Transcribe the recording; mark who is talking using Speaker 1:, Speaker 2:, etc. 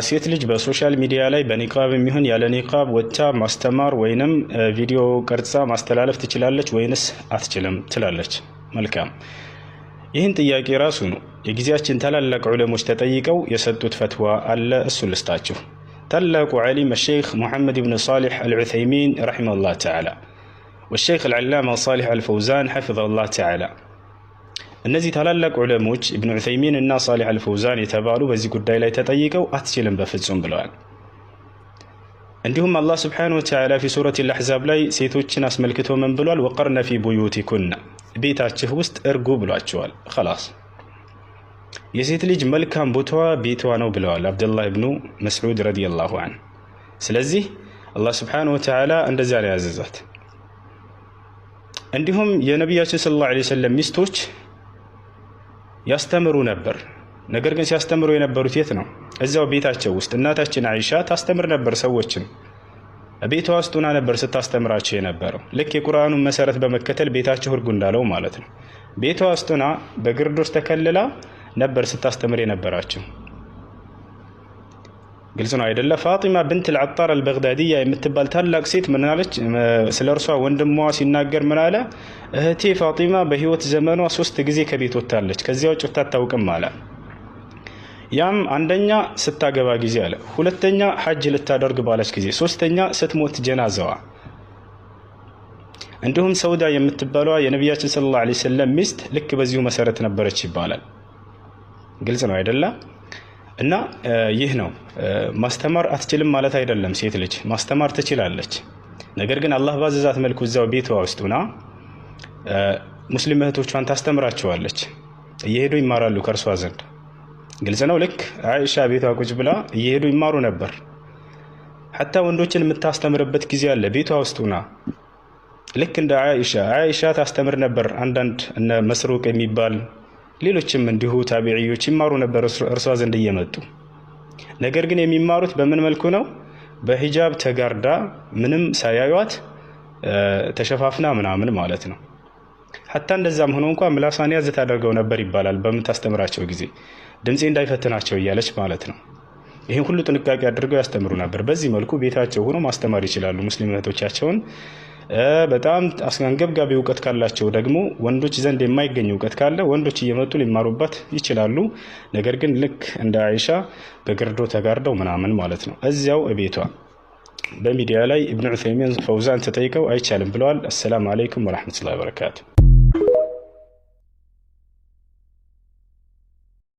Speaker 1: ሴት ልጅ በሶሻል ሚዲያ ላይ በኒቃብ የሚሆን ያለ ኒቃብ ወጥታ ማስተማር ወይንም ቪዲዮ ቀርጻ ማስተላለፍ ትችላለች ወይንስ አትችልም ትላለች። መልካም፣ ይህን ጥያቄ ራሱ ነው የጊዜያችን ታላላቅ ዑለሞች ተጠይቀው የሰጡት ፈትዋ አለ። እሱን ልስጣችሁ። ታላቁ ዓሊም الشيخ محمد بن صالح العثيمين رحمه الله تعالى والشيخ العلامة صالح الفوزان حفظه الله تعالى እነዚህ ታላላቅ ዑለሞች ኢብኑ ዑሰይሚን እና ሷሊህ አልፈውዛን የተባሉ በዚህ ጉዳይ ላይ ተጠይቀው አትችልም በፍጹም ብለዋል። እንዲሁም አላህ Subhanahu Wa Ta'ala في سورة الأحزاب ላይ ሴቶችን አስመልክቶ ምን ብሏል? ወቀርነ ፊ ቡዩቲኩን ቤታችሁ ውስጥ እርጉ ብሏቸዋል። خلاص የሴት ልጅ መልካም ቦታዋ ቤቷ ነው ብለዋል አብዱላህ ኢብኑ መስዑድ ረዲየላሁ ዐንሁ። ስለዚህ አላህ Subhanahu Wa Ta'ala እንደዚያ ላይ ያዘዛት። እንዲሁም የነቢያችን ሰለላሁ ዐለይሂ ወሰለም ሚስቶች ያስተምሩ ነበር። ነገር ግን ሲያስተምሩ የነበሩት የት ነው? እዛው ቤታቸው ውስጥ። እናታችን አይሻ ታስተምር ነበር ሰዎችን ቤቷ ውስጥ ሆና ነበር ስታስተምራቸው የነበረው። ልክ የቁርአኑን መሰረት በመከተል ቤታቸው እርጉ እንዳለው ማለት ነው። ቤቷ ውስጥ ሆና በግርዶሽ ተከልላ ነበር ስታስተምር የነበራቸው። ግልጽ ነው አይደለ? ፋጢማ ብንት አልዓጣር አልበግዳዲያ የምትባል ታላቅ ሴት ምን አለች? ስለ እርሷ ወንድሟ ሲናገር ምን አለ? እህቴ ፋጢማ በህይወት ዘመኗ 3 ጊዜ ከቤት ወጣለች፣ ከዚያ ውጭ አታውቅም አለ። ያም አንደኛ ስታገባ ጊዜ አለ፣ ሁለተኛ ሐጅ ልታደርግ ባለች ጊዜ፣ ሶስተኛ ስትሞት ጀናዛዋ። እንዲሁም ሰውዳ የምትባለው የነቢያችን ሰለላሁ ዐለይሂ ወሰለም ሚስት ልክ በዚሁ መሰረት ነበረች ይባላል። ግልጽ ነው አይደለ? እና ይህ ነው ማስተማር አትችልም ማለት አይደለም። ሴት ልጅ ማስተማር ትችላለች። ነገር ግን አላህ ባዘዛት መልኩ እዛው ቤቷ ውስጥ ሆና ሙስሊም እህቶቿን ታስተምራቸዋለች። እየሄዱ ይማራሉ ከእርሷ ዘንድ። ግልጽ ነው። ልክ አይሻ ቤቷ ቁጭ ብላ እየሄዱ ይማሩ ነበር። ሐታ ወንዶችን የምታስተምርበት ጊዜ አለ ቤቷ ውስጥ ሆና። ልክ እንደ አይሻ ታስተምር ነበር። አንዳንድ እነ መስሩቅ የሚባል ሌሎችም እንዲሁ ታቢዒዎች ይማሩ ነበር እርሷ ዘንድ እየመጡ። ነገር ግን የሚማሩት በምን መልኩ ነው? በሂጃብ ተጋርዳ ምንም ሳያዩት ተሸፋፍና ምናምን ማለት ነው። ሐታ እንደዛም ሆኖ እንኳን ምላሷን ያዝ ታደርገው ነበር ይባላል በምታስተምራቸው ጊዜ፣ ድምጼ እንዳይፈትናቸው እያለች ማለት ነው። ይህን ሁሉ ጥንቃቄ አድርገው ያስተምሩ ነበር። በዚህ መልኩ ቤታቸው ሆኖ ማስተማር ይችላሉ ሙስሊም እህቶቻቸውን። በጣም አንገብጋቢ እውቀት ካላቸው ደግሞ ወንዶች ዘንድ የማይገኝ እውቀት ካለ ወንዶች እየመጡ ሊማሩበት ይችላሉ። ነገር ግን ልክ እንደ አይሻ በግርዶ ተጋርደው ምናምን ማለት ነው እዚያው ቤቷ። በሚዲያ ላይ ኢብኑ ዑሰይሚን ፈውዛን ተጠይቀው አይቻልም ብለዋል። አሰላሙ አለይኩም ወራህመቱላሂ ወበረካቱ።